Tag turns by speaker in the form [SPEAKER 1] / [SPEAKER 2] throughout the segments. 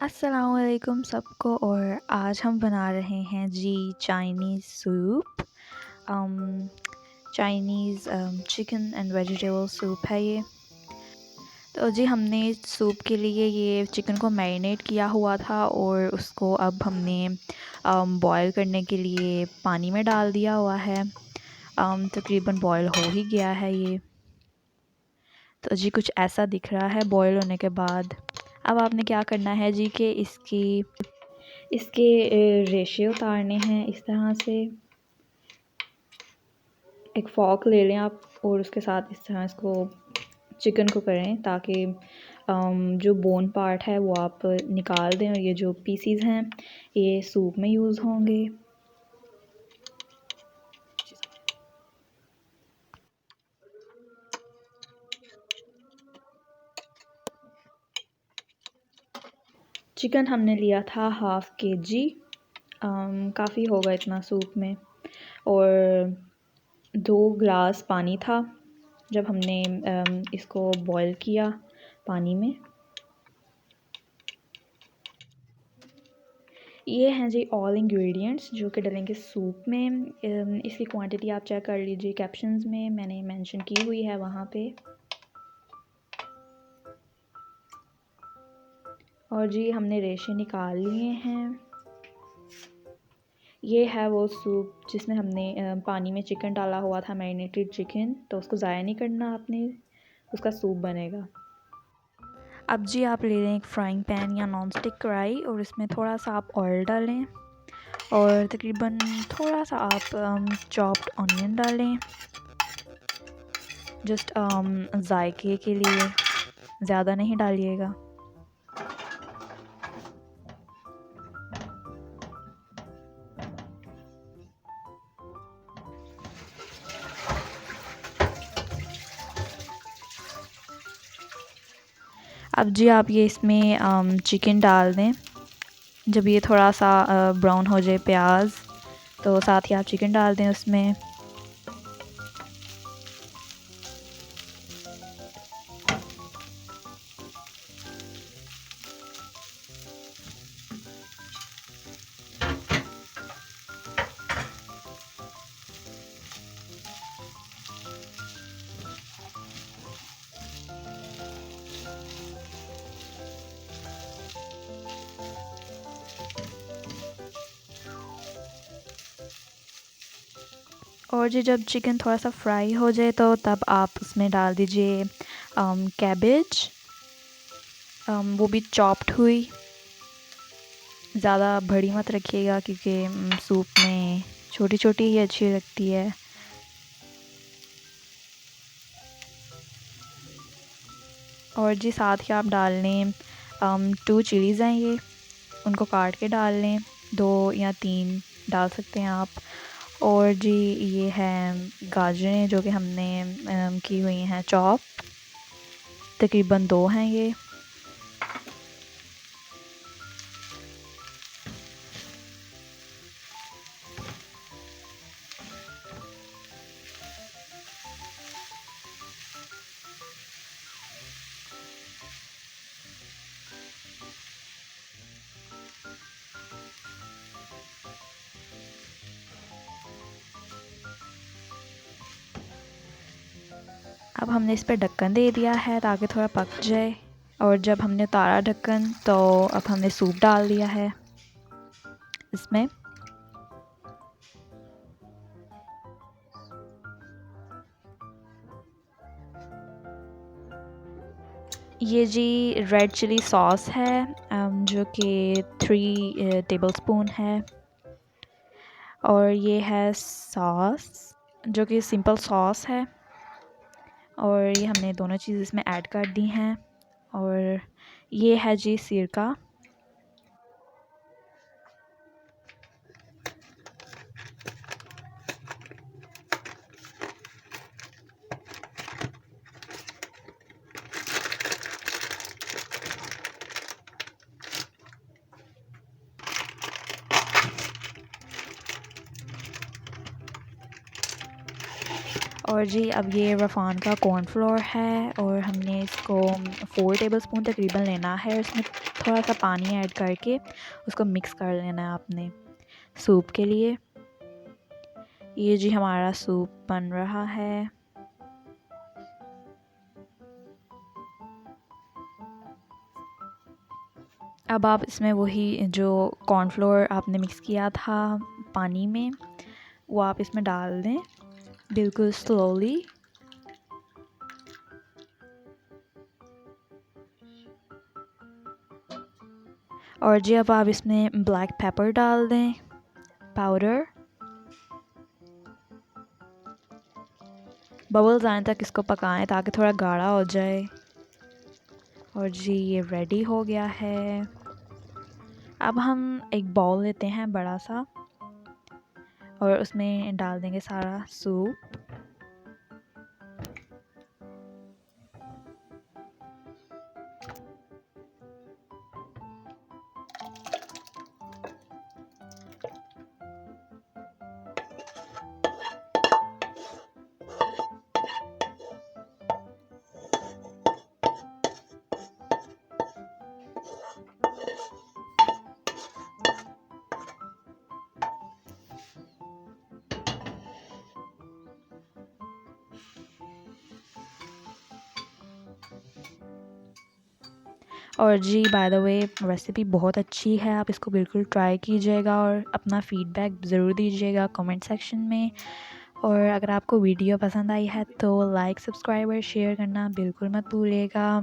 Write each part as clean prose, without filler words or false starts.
[SPEAKER 1] अस्सलामुअलैकुम सबको। और आज हम बना रहे हैं जी Chinese soup. Chinese chicken and vegetable soup है ये। तो जी हमने सूप के लिए ये चिकन को मैरिनेट किया हुआ था और उसको अब हमने बॉयल करने के लिए पानी में डाल दिया हुआ है। तकरीबन बॉयल हो ही गया है ये। तो जी कुछ ऐसा दिख रहा है बॉयल होने के बाद। अब आपने क्या करना है जी कि इसके रेशे उतारने हैं। इस तरह से एक फॉक ले लें आप और उसके साथ इस तरह इसको चिकन को करें ताकि जो बोन पार्ट है वो आप निकाल दें और ये जो पीसीज हैं ये सूप में यूज़ होंगे। चिकन हमने लिया था हाफ़ केजी। काफ़ी होगा इतना सूप में। और 2 ग्लास पानी था जब हमने इसको बॉयल किया पानी में। ये हैं जी ऑल इंग्रेडिएंट्स जो कि डलेंगे सूप में। इसकी क्वांटिटी आप चेक कर लीजिए, कैप्शंस में मैंने मेंशन की हुई है वहाँ पे। और जी हमने रेशे निकाल लिए हैं। ये है वो सूप जिसमें हमने पानी में चिकन डाला हुआ था, मैरिनेटेड चिकन। तो उसको ज़ाया नहीं करना आपने, उसका सूप बनेगा। अब जी आप ले लें एक फ्राइंग पैन या नॉन स्टिक कढ़ाई और इसमें थोड़ा सा आप ऑयल डालें और तकरीबन थोड़ा सा आप चॉप्ड ऑनियन डालें, जस्ट जायके के लिए, ज़्यादा नहीं डालिएगा। अब जी आप ये इसमें चिकन डाल दें। जब ये थोड़ा सा ब्राउन हो जाए प्याज, तो साथ ही आप चिकन डाल दें उसमें। और जी जब चिकन थोड़ा सा फ्राई हो जाए तो तब आप उसमें डाल दीजिए कैबेज, वो भी चॉप्ड हुई। ज़्यादा बड़ी मत रखिएगा क्योंकि सूप में छोटी छोटी ही अच्छी लगती है। और जी साथ ही आप डाल लें 2 चिलीज़ हैं ये, उनको काट के डाल लें। 2 या 3 डाल सकते हैं आप। और जी ये हैं गाजरें जो कि हमने की हुई हैं चॉप, तकरीबन 2 हैं ये। अब हमने इस पर ढक्कन दे दिया है ताकि थोड़ा पक जाए। और जब हमने उतारा ढक्कन तो अब हमने सूप डाल दिया है इसमें। ये जी रेड चिली सॉस है जो कि 3 टेबलस्पून है। और ये है सॉस जो कि सिंपल सॉस है। और ये हमने दोनों चीज़ इसमें ऐड कर दी हैं। और ये है जी सिरका। और जी अब ये रफ़ान का कॉर्नफ्लोर है और हमने इसको 4 टेबलस्पून तकरीबन लेना है। इसमें थोड़ा सा पानी ऐड करके उसको मिक्स कर लेना है आपने सूप के लिए। ये जी हमारा सूप बन रहा है। अब आप इसमें वही जो कॉर्नफ्लोर आपने मिक्स किया था पानी में, वो आप इसमें डाल दें बिल्कुल स्लोली। और जी अब आप इसमें ब्लैक पेपर डाल दें पाउडर। बबल्स आने तक इसको पकाएं ताकि थोड़ा गाढ़ा हो जाए। और जी ये रेडी हो गया है। अब हम एक बाउल लेते हैं बड़ा सा और उसमें डाल देंगे सारा सूप। और जी बाय द वे रेसिपी बहुत अच्छी है, आप इसको बिल्कुल ट्राई कीजिएगा और अपना फ़ीडबैक ज़रूर दीजिएगा कमेंट सेक्शन में। और अगर आपको वीडियो पसंद आई है तो लाइक सब्सक्राइब और शेयर करना बिल्कुल मत भूलिएगा।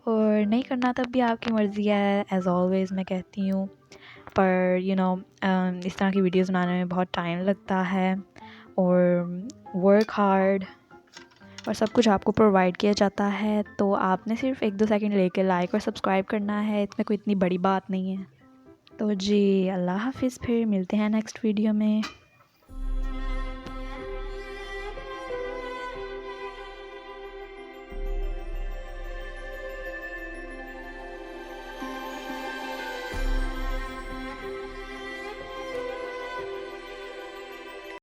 [SPEAKER 1] और नहीं करना तब भी आपकी मर्ज़ी है, एज़ ऑलवेज़ मैं कहती हूँ। पर इस तरह की वीडियोज़ बनाने में बहुत टाइम लगता है और वर्क हार्ड और सब कुछ आपको प्रोवाइड किया जाता है, तो आपने सिर्फ 1-2 सेकंड लेके लाइक और सब्सक्राइब करना है, इसमें कोई इतनी बड़ी बात नहीं है। तो जी अल्लाह हाफ़िज़, फिर मिलते हैं नेक्स्ट वीडियो में।